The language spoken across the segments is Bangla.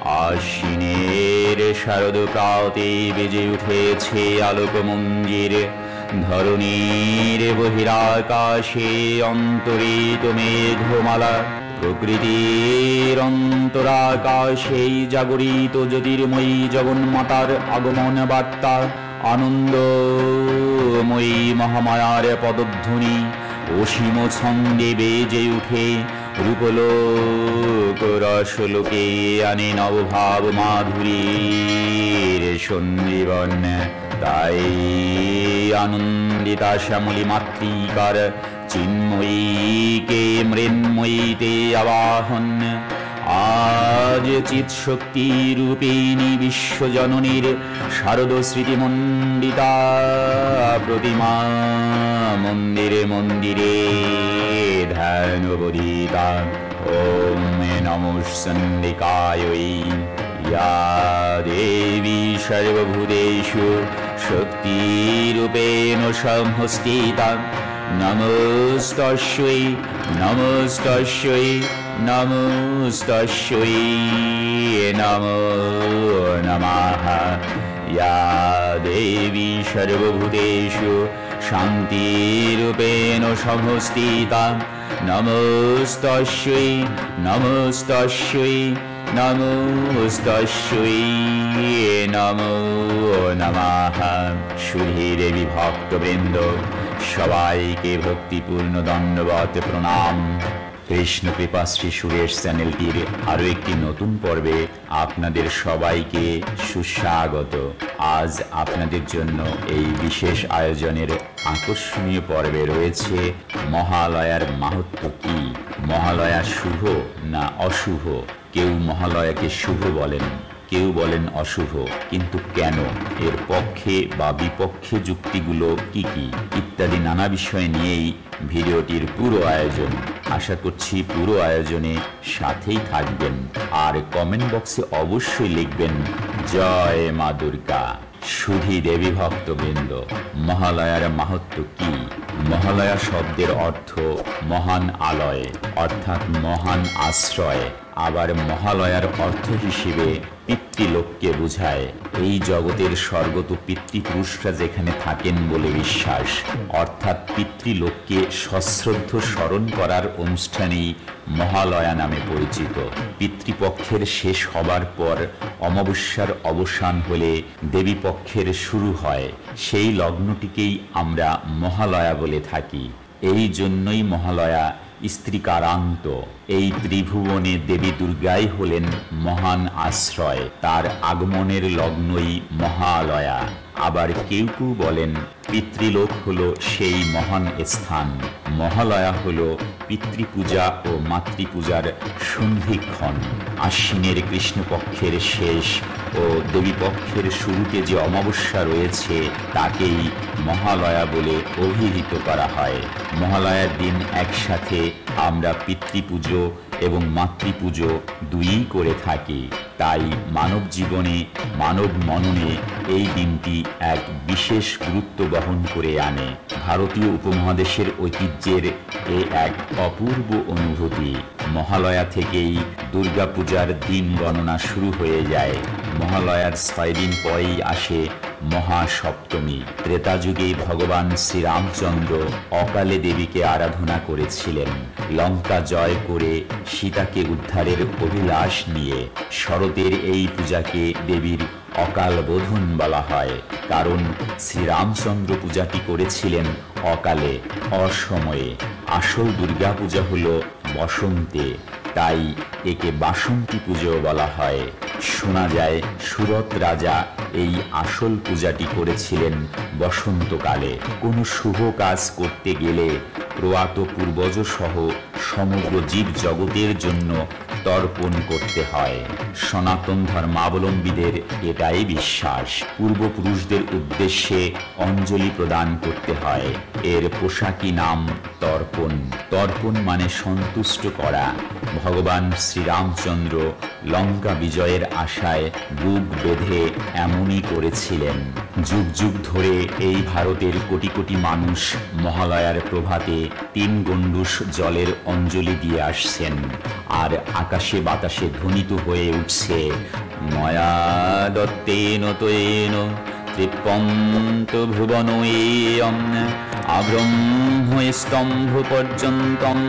আশ্বিনের শারদ প্রাতে বেজে উঠেছে আলোক মঞ্জির। ধরণীর বহিরাকাশে অন্তরিত মেঘমালা, প্রকৃতির অন্তরাকাশেই জাগরিত জ্যোতির্ময়ী জগন্মাতার আগমন বার্তা। আনন্দময়ী মহামায়ার পদধ্বনি অসীম ছন্দে বেজে উঠে রূপলোক রসলোকে আনে নবভাব মাধুরীর সঞ্জীবন। তাই আনন্দিতা শ্যামলী মাতৃকার চিন্ময়ীকে মৃন্ময়ীতে আবাহন। আজ চিৎ শক্তি রূপিণী বিশ্বজননীর শারদ স্মৃতিমণ্ডিতা প্রতিমা মন্দিরে মন্দিরে ধ্যানবদিতা। ওম নমো চণ্ডিকাयै या देवी सर्वभूतेषु शक्तिरूपेण संस्थिता। नमस्तस्यै नमस्तस्यै नमस्तस्यै नमो नमः। या देवी सर्वभूतेषु शान्तिरूपेण संस्थिता। नमस्तस्यै नमस्तस्यै नमस्तस्यै नमो नमः। সুধী দেবী ভক্তবৃন্দ, সবাইকে ভক্তিপূর্ণ দণ্ডবত প্রণাম। কৃষ্ণ কৃপাশ্রী সুরেশ চ্যানেলটির আরও একটি নতুন পর্বে আপনাদের সবাইকে সুস্বাগত। আজ আপনাদের জন্য এই বিশেষ আয়োজনের আকর্ষণীয় পর্বে রয়েছে মহালয়ার মাহাত্ম্য কি। মহালয়া শুভ না অশুভ? কেউ মহালয়াকে শুভ বলেন, কেউ বলেন অশুভ, কিন্তু কেন, এর পক্ষে বা বিপক্ষে যুক্তিগুলো কি কি ইত্যাদি নানা বিষয় নিয়েই ভিডিওটির পুরো আয়োজন। আশা করছি পুরো আয়োজনে সাথেই থাকবেন, আর কমেন্ট বক্সে অবশ্যই লিখবেন জয় মা দুর্গা। সুধী দেবী ভক্তবৃন্দ, মহালয়ার মাহাত্ম্য কি? মহালয়া শব্দের অর্থ মহান আলয়, অর্থাৎ মহান আশ্রয়। আবার মহালয়ার অর্থ হিসেবে পিতৃলোককে বোঝায়। এই জগতের স্বর্গত পিতৃপুরুষরা যেখানে থাকেন বলে বিশ্বাস, অর্থাৎ পিতৃলোককে সশ্রদ্ধ স্মরণ করার অনুষ্ঠানেই মহালয়া নামে পরিচিত। পিতৃপক্ষের শেষ হবার পর অমাবস্যার অবসান হলে দেবীপক্ষের শুরু হয়। সেই লগ্নটিকেই আমরা মহালয়া বলে থাকি। এই জন্যই মহালয়া স্ত্রীকারান্ত। এই ত্রিভুবনে দেবী দুর্গাই হলেন মহান আশ্রয়, তার আগমনের লগ্নই মহালয়া। আবার কেউ কেউ বলেন পিতৃলোক হল সেই মহান স্থান। মহালয়া হল পিতৃপূজা ও মাতৃপূজার সন্ধিক্ষণ। আশ্বিনের কৃষ্ণপক্ষের শেষ ও দেবীপক্ষের শুরুতে যে অমাবস্যা রয়েছে তাকেই মহালয়া বলে অভিহিত করা হয়। মহালয়ার দিন একসাথে আমরা পিতৃপুজো এবং মাতৃপুজো দুইই করে থাকি। তাই মানব জীবনে, মানব মননে এই দিনটি এক বিশেষ গুরুত্ব বহন করে আনে। ভারতীয় উপমহাদেশের ঐতিহ্যের এ এক অপূর্ব অনুভূতি। মহালয়া থেকেই দুর্গাপূজার দিন গণনা শুরু হয়ে যায়। মহালয়ার 6 দিন পরেই আসে মহাসপ্তমী। ত্রেতা যুগে ভগবান শ্রীরামচন্দ্র অকালে দেবীকে আরাধনা করেছিলেন। লঙ্কা জয় করে সীতাকে উদ্ধারের অভিলাষ নিয়ে শরতের এই পূজাকে দেবীর অকাল বোধন বলা হয়, কারণ শ্রীরামচন্দ্র পূজাটি করেছিলেন অকালে, অসময়ে। আসল দুর্গাপূজা হল বসন্তে, তাই একে বাসন্তী পুজো বলা হয়। শোনা যায় সুরত রাজা এই আসল পূজাটি করেছিলেন বসন্তকালে। কোনো শুভ কাজ করতে গেলে প্রয়াত পূর্বজ সহ সমগ্র জীব জগতের জন্য তর্পণ করতে হয়। সনাতন ধর্মাবলম্বীদের এটাই বিশ্বাস। পূর্বপুরুষদের উদ্দেশ্যে অঞ্জলি প্রদান করতে হয়। এর পোশাকি নাম তর্পণ। তর্পণ মানে সন্তুষ্ট করা। ভগবান শ্রীরামচন্দ্র লঙ্কা বিজয়ের আশায় বুক বেঁধে এমনই করেছিলেন। যুগ যুগ ধরে এই ভারতের কোটি কোটি মানুষ মহালয়ার প্রভাতে 3 গণ্ডূষ জলের অঞ্জলি দিয়ে আসছেন। আর আকাশে বাতাসে ধ্বনিত হয়ে উঠছে, ময়া দত্তেন তয়েন তৃপ্পন্ত ভুবন এয়ং আব্রহ্ম স্তম্ভ পর্যন্তম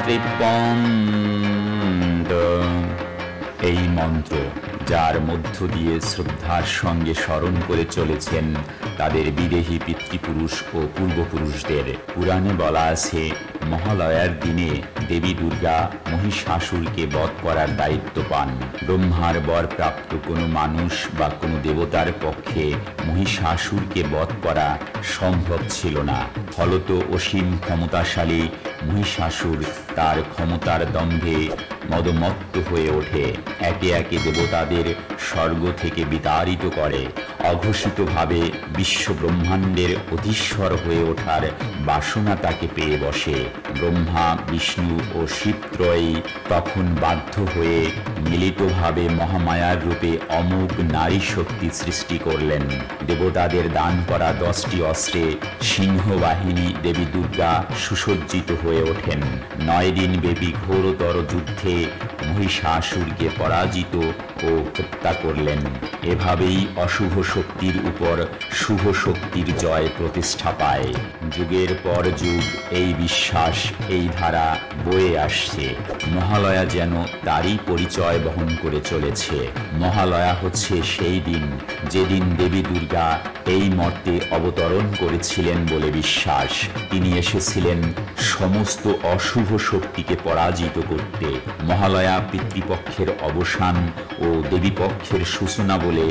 তৃপ্পন্ত। এই মন্ত্র যার মধ্য দিয়ে শ্রদ্ধার সঙ্গে স্মরণ করে চলেছেন তাদের বিদেহী পিতৃপুরুষ ও পূর্বপুরুষদের। পুরাণে বলা আছে, মহালয়ার দিনে দেবী দুর্গা মহিষাসুরকে বধ করার দায়িত্ব পান। ব্রহ্মার বর প্রাপ্ত কোনো মানুষ বা কোনো দেবতার পক্ষে মহিষাসুরকে বধ করা সম্ভব ছিল না। ফলত অসীম ক্ষমতাশালী মহিষাসুর তার ক্ষমতার দম্ভে মদমত্ত হয়ে ওঠে, একে একে দেবতাদের স্বর্গ থেকে বিতাড়িত করে। অঘোষিতভাবে বিশ্ব ব্রহ্মাণ্ডের অধীশ্বর হয়ে ওঠার বাসনা তাকে পেয়ে বসে। ব্রহ্মা, বিষ্ণু ও শিবত্রয়ী তখন বাধ্য হয়ে মিলিতভাবে মহামায়ার রূপে অমোঘ নারী শক্তি সৃষ্টি করলেন। দেবতাদের দান করা 10টি অস্ত্রে সিংহবাহিনী দেবী দুর্গা সুসজ্জিত হয়ে ওঠেন। 9 দিন ব্যাপী ঘোরতর যুদ্ধে মহিষাসুরকে পরাজিত ও হত্যা করলেন। এভাবেই অশুভ শক্তির উপর শুভ শক্তির জয় প্রতিষ্ঠা পায়। যুগের পর যুগ এই বিশ্বাস, এই ধারা বয়ে আসছে। মহালয়া যেন তারই পরিচয় বহন করে চলেছে। মহালয়া হচ্ছে সেই দিন যেদিন দেবী দুর্গা এই মর্তে অবতরণ করেছিলেন বলে বিশ্বাস। তিনি এসেছিলেন সমস্ত অশুভ শক্তিকে পরাজিত করতে। মহালয়া পিতৃপক্ষের অবসান ও দেবীপক্ষের সূচনা বলে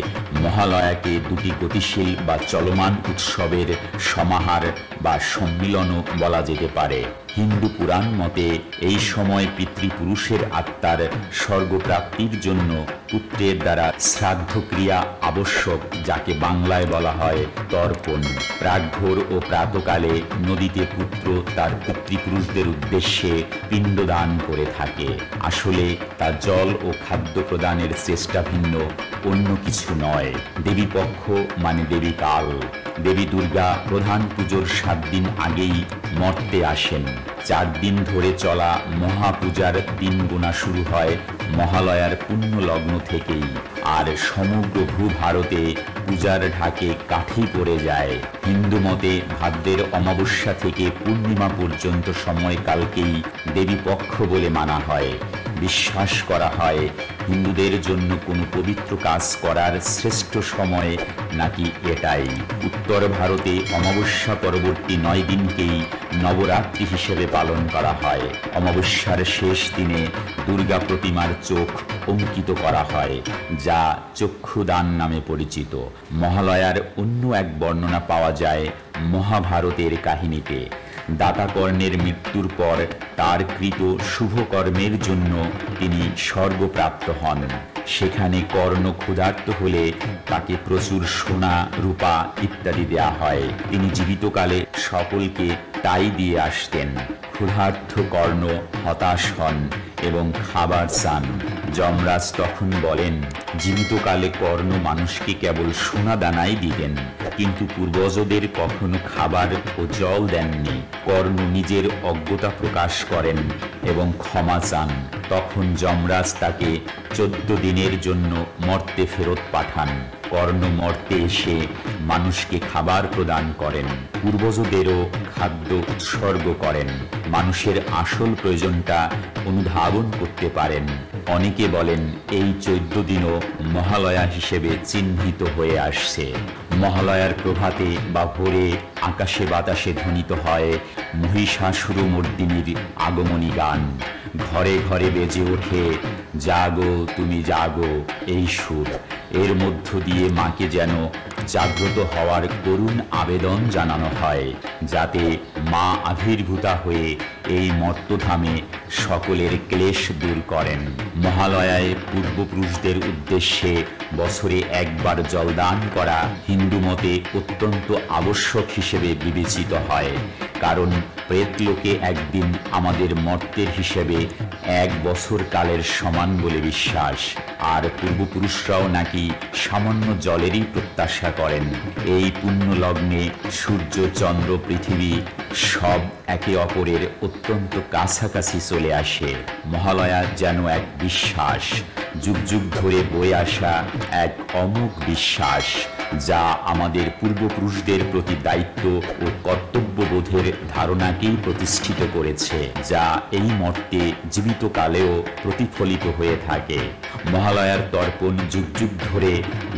মহালয়াকে দুটি গতিশীল বা চলমান উৎসবের সমাহার বা সম্মিলনও বলা যেতে পারে। হিন্দু পুরাণ মতে এই সময় পিতৃপুরুষের আত্মার স্বর্গপ্রাপ্তির জন্য পুত্রের দ্বারা শ্রাদ্ধ ক্রিয়া আবশ্যক, যাকে বাংলায় বলা হয় তর্পণ। প্রাগ্ভোর ও প্রাতকালে নদীতে পুত্র তার পিতৃপুরুষদের উদ্দেশ্যে পিণ্ডদান করে থাকে। আসলে তা জল ও খাদ্য প্রদানের চেষ্টা ভিন্ন, অন্য কিছু নয়। দেবীপক্ষ মানে দেবী কাল। দেবী দুর্গা প্রধান পুজোর 7 দিন আগেই মর্তে আসেন। 4 দিন ধরে চলা মহাপূজার দিন গোনা শুরু হয় মহালয়ার পুণ্য লগ্ন থেকেই, আর সমগ্র ভূভারতে পূজার ঢাকে কাঠি পড়ে যায়। হিন্দু মতে ভাদ্রের অমাবস্যা থেকে পূর্ণিমা পর্যন্ত সময়কালকেই দেবীপক্ষ বলে মানা হয়। বিশ্বাস করা হয় হিন্দুদের জন্য কোনো পবিত্র কাজ করার শ্রেষ্ঠ সময় নাকি এটাই। উত্তর ভারতে অমাবস্যা পরবর্তী 9 দিনকেই নবরাত্রি হিসেবে পালন করা হয়। অমাবস্যার শেষ দিনে দুর্গা প্রতিমার চোখ অঙ্কিত করা হয়, যা চক্ষুদান নামে পরিচিত। মহালয়ার অন্য এক বর্ণনা পাওয়া যায় মহাভারতের কাহিনীতে। দাতাকর্ণের মৃত্যুর পর তার কৃত শুভ কর্মের জন্য তিনি স্বর্গপ্রাপ্ত হন। সেখানে কর্ণ ক্ষুধার্ত হলে তাকে প্রচুর সোনা, রূপা ইত্যাদি দেয়া হয়। তিনি জীবিতকালে সকলকে তাই দিয়ে আসতেন। ক্ষুধার্ত কর্ণ হতাশ হন এবং খাবার চান। যমরাজ তখন বলেন, জীবিতকালে কর্ণ মানুষকে কেবল সোনা দানাই দিতেন, কিন্তু পূর্বজদের কখনো খাবার ও জল দেননি। কর্ণ নিজের অজ্ঞতা প্রকাশ করেন এবং ক্ষমা চান। তখন যমরাজ তাকে 14 দিনের জন্য মর্তে ফেরত পাঠান। কর্ণ মর্তে এসে মানুষকে খাবার প্রদান করেন, পূর্বজদেরও খাদ্য উৎসর্গ করেন। মানুষের আসল প্রয়োজনটা অনুধাবন করতে পারেন। অনেকে বলেন এই 14 দিনও মহালয়া হিসেবে চিহ্নিত হয়ে আসছে। মহালয়ার প্রভাতে বা ভোরে আকাশে বাতাসে ধ্বনিত হয় মহিষাসুরমর্দিনীর আগমনী গান। ঘরে ঘরে বেজে ওঠে জাগো তুমি জাগো এই সুর। এর মধ্য দিয়ে মাকে যেন জাগ্রত হওয়ার করুণ আবেদন জানানো হয়, যাতে মা আবির্ভূতা হয়ে এই মর্তধামে সকলের ক্লেশ দূর করেন। মহালয়ায় পূর্বপুরুষদের উদ্দেশ্যে বছরে একবার জলদান করা হিন্দু মতে অত্যন্ত আবশ্যক হিসেবে বিবেচিত হয়। কারণ প্রেতলোকে একদিন আমাদের মর্তের হিসেবে 1 বছর কালের সমান বলে বিশ্বাস। আর পূর্বপুরুষরাও নাকি সামান্য জলেরই প্রত্যাশা করেন। এই পুণ্য লগ্নে সূর্য, চন্দ্র, পৃথিবী সব একে অপরের অত্যন্ত কাছাকাছি চলে আসে। মহালয়া যেন এক বিশ্বাস, যুগ যুগ ধরে বয়ে আসা এক অমোঘ বিশ্বাস, যা আমাদের পূর্বপুরুষদের প্রতি দায়িত্ব ও কর্তব্যবোধের ধারণাকেই প্রতিষ্ঠিত করেছে, যা এই মর্তে জীবিত কালেও প্রতিফলিত হয়ে থাকে। মহালয়ার তর্পণ যুগ যুগ ধরে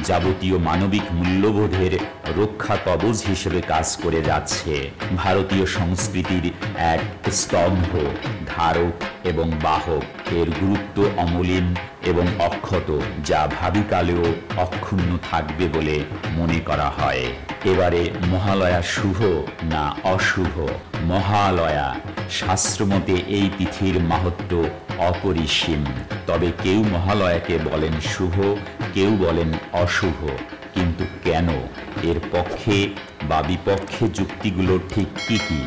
যাবতীয় মানবিক মূল্যবোধের রক্ষা কবচ হিসেবে কাজ করে যাচ্ছে। ভারতীয় সংস্কৃতির এক স্তম্ভ, ধারক এবং বাহক। এর গুরুত্ব অমলিন এবং অক্ষত, যা ভাবিকালেও অক্ষুণ্ণ থাকবে বলে মনে করা হয়। এবারে মহালয়া শুভ না অশুভ? মহালয়া শাস্ত্রমতে এই তিথির মাহাত্ম্য অপরিসীম। তবে কেউ মহালয়াকে বলেন শুভ, কেউ বলেন অশুভ। কিন্তু কেন? এর পক্ষে বা বিপক্ষে যুক্তিগুলো ঠিক কি কি?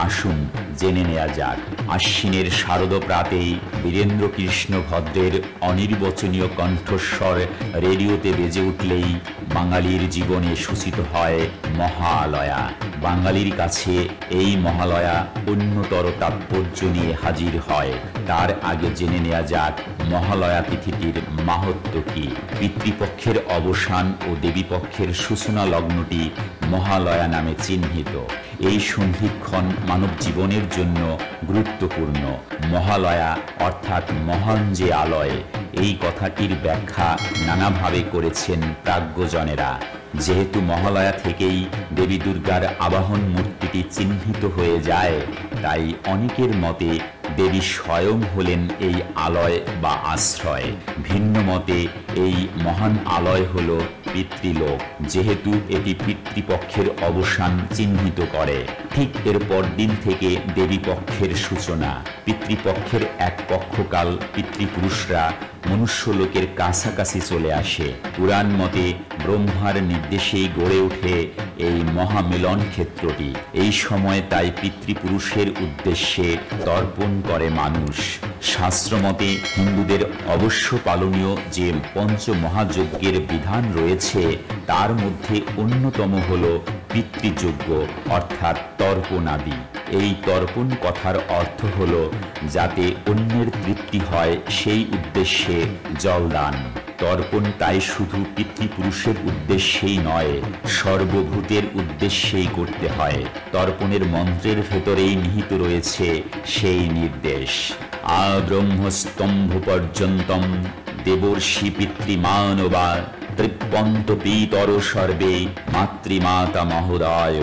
আসুন জেনে নেওয়া যাক। আশ্বিনের শারদ প্রাতেই বীরেন্দ্র কৃষ্ণ ভদ্রের অনির্বচনীয় কণ্ঠস্বর রেডিওতে বেজে উঠলেই বাঙালির জীবনে সূচিত হয় মহালয়া। বাঙালির কাছে এই মহালয়া অন্যতর তাৎপর্য নিয়ে হাজির হয়। তার আগে জেনে নেওয়া যাক মহালয়া তিথিটির মাহাত্ম্য কি। পিতৃপক্ষের অবসান ও দেবীপক্ষের সূচনা লগ্নটি মহালয়া নামে চিহ্নিত। এই সন্ধিক্ষণ মানব জীবনের জন্য গুরুত্বপূর্ণ। মহালয়া অর্থাৎ মহান যে আলয়, এই কথাটির ব্যাখ্যা নানাভাবে করেছেন প্রাজ্ঞজনেরা। যেহেতু মহালয়া থেকেই দেবী দুর্গার আবাহন মূর্তিটি চিহ্নিত হয়ে যায়, তাই অনেকের মতে দেবী স্বয়ং হলেন এই আলয় বা আশ্রয়। ভিন্ন মতে এই মহান আলয় হল পিতৃলোক, যেহেতু এটি পিতৃপক্ষের অবসান চিহ্নিত করে। ঠিক এর পরদিন থেকে দেবীপক্ষের সূচনা। পিতৃপক্ষের এক পক্ষকাল পিতৃপুরুষরা মনুষ্যলোকের কাছাকাছি চলে আসে। পুরাণ মতে ব্রহ্মার নির্দেশেই গড়ে ওঠে এই মহামিলন ক্ষেত্রটি। এই সময় তাই পিতৃপুরুষের উদ্দেশ্যে তর্পণ করে মানুষ। শাস্ত্রমতে হিন্দুদের অবশ্য পালনীয় যে পঞ্চমহাযজ্ঞের বিধান রয়েছে, তার মধ্যে অন্যতম হল পিতৃযজ্ঞ অর্থাৎ তর্পণাদি। এই তর্পণ কথার অর্থ হল যাতে অন্যের তৃপ্তি হয় সেই উদ্দেশ্যে জলদান। তর্পণ তাই শুধু পিতৃপুরুষের উদ্দেশ্যেই নয়, সর্বভূতের উদ্দেশ্যেই করতে হয়। তর্পণের মন্ত্রের ভেতরেই নিহিত রয়েছে সেই নির্দেশ। আব্রহ্মস্তম্ভ পর্যন্তম দেবর্ষি পিতৃমানবা তৃপ্পন্ত পিতর সর্বে মাতৃমাতা মহোদয়।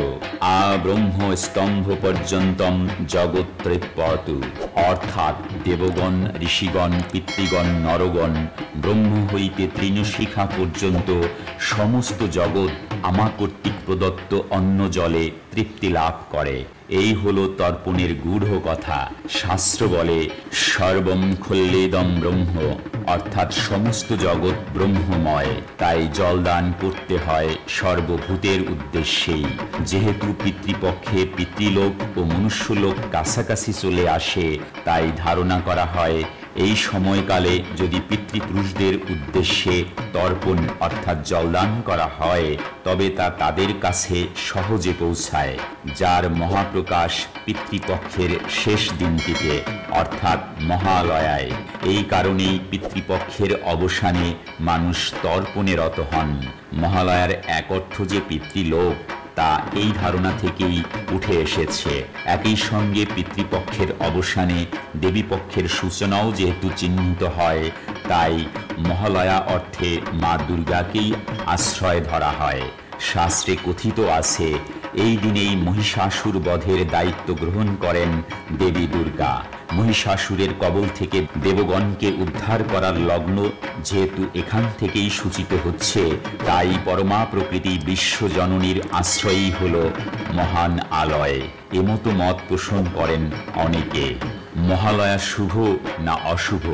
আব্রহ্ম স্তম্ভ পর্যন্তম জগৎ তৃপ্পতু। অর্থাৎ দেবগণ, ঋষিগণ, পিতৃগণ, নরগণ, ব্রহ্ম হইতে তৃণশিখা পর্যন্ত সমস্ত জগৎ আমা কর্তৃক প্রদত্ত অন্ন জলে তৃপ্তি লাভ করে। এই হলো তর্পণের গূঢ় কথা। শাস্ত্র বলে সর্বম খল্লেদম ব্রহ্ম, অর্থাৎ সমস্ত জগৎ ব্রহ্মময়। তাই জলদান করতে হয় সর্বভূতের উদ্দেশ্যেই। যেহেতু পিতৃপক্ষে পিতৃলোক ও মনুষ্যলোক কাছাকাছি চলে আসে, তাই ধারণা করা হয় এই সময়কালে যদি পিতৃপুরুষদের উদ্দেশ্যে তর্পণ অর্থাৎ জলদান করা হয়, তবে তা তাদের কাছে সহজে পৌঁছায়। যার মহাপ্রকাশ পিতৃপক্ষের শেষ দিনটিতে অর্থাৎ মহালয়ায়। এই কারণেই পিতৃপক্ষের অবসানে মানুষ তর্পণে রত হন। মহালয়ার এক অর্থ যে পিতৃলোক, তা এই ধারণা থেকেই উঠে এসেছে। একই সঙ্গে পিতৃপক্ষের অবসানে দেবীপক্ষের সূচনাও যেহেতু চিহ্নিত হয়, তাই মহালয়া অর্থে মা দুর্গাকেই আশ্রয় ধরা হয়। শাস্ত্রে কথিত আছে এই দিনেই মহিষাসুর বধের দায়িত্ব গ্রহণ করেন দেবী দুর্গা। মহিষাসুরের কবল থেকে দেবগণকে উদ্ধার করার লগ্ন যেহেতু এখান থেকেই সূচিত হচ্ছে, তাই পরমা প্রকৃতি বিশ্বজননীর আশ্রয়ই হল মহান আলয়। এমতো মত পোষণ করেন অনেকে। মহালয়া শুভ না অশুভ,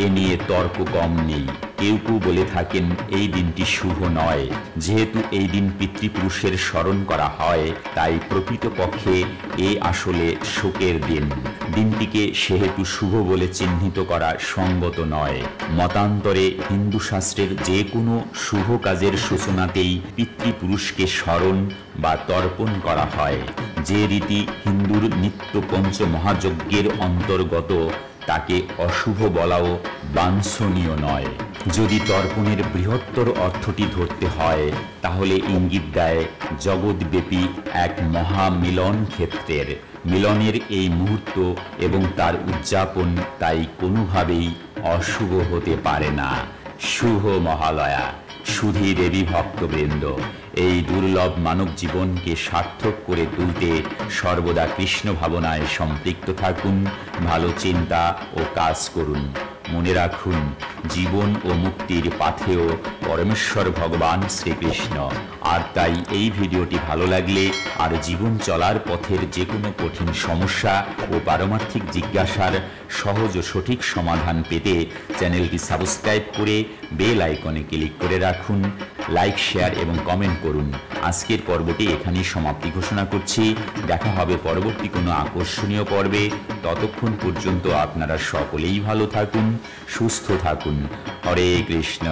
এ নিয়ে তর্ক কম নেই। কেউ কেউ বলে থাকেন এই দিনটি শুভ নয়। যেহেতু এই দিন পিতৃপুরুষের স্মরণ করা হয়, তাই প্রকৃতপক্ষে এ আসলে শোকের দিন। দিনটিকে সেহেতু শুভ বলে চিহ্নিত করা সঙ্গত নয়। মতান্তরে হিন্দু শাস্ত্রের যে কোনো শুভ কাজের সূচনাতেই পিতৃপুরুষকে স্মরণ বা তর্পণ করা হয়। যে রীতি হিন্দুর নিত্য পঞ্চ মহাযজ্ঞের অন্তর্গত, তাকে অশুভ বলাও বাঞ্ছনীয় নয়। যদি তর্পণের বৃহত্তর অর্থটি ধরতে হয়, তাহলে ইঙ্গিত দেয় জগৎব্যাপী এক মহামিলন ক্ষেত্রের। মিলনের এই মুহূর্ত এবং তার উদযাপন তাই কোনোভাবেই অশুভ হতে পারে না। শুভ মহালয়া। সুধী দেবী ভক্তবৃন্দ, এই দুর্লভ মানব জীবনকে সার্থক করে তুলতে সর্বদা কৃষ্ণ ভাবনায় সম্পৃক্ত থাকুন, ভালো চিন্তা ও কাজ করুন। মনে রাখুন, জীবন ও মুক্তির পাথেয় পরমেশ্বর ভগবান শ্রীকৃষ্ণ। আর তাই এই ভিডিওটি ভালো লাগলে আর জীবন চলার পথের যে কোনো কঠিন সমস্যা ও পারমার্থিক জিজ্ঞাসার সহজ ও সঠিক সমাধান পেতে চ্যানেলটি সাবস্ক্রাইব করে বেল আইকনে ক্লিক করে রাখুন। লাইক, শেয়ার এবং কমেন্ট করুন। আজকের পর্বটি এখানেই সমাপ্তি ঘোষণা করছি। দেখা হবে পরবর্তী কোনো আকর্ষণীয় পর্বে। ততক্ষণ পর্যন্ত আপনারা সকলেই ভালো থাকুন, সুস্থ থাকুন। হরে কৃষ্ণ,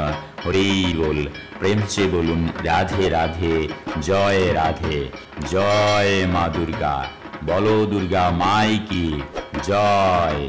হরেই বল। প্রেম সে বলুন রাধে রাধে, জয় রাধে। জয় মা দুর্গা। বলো দুর্গা মাই কি জয়।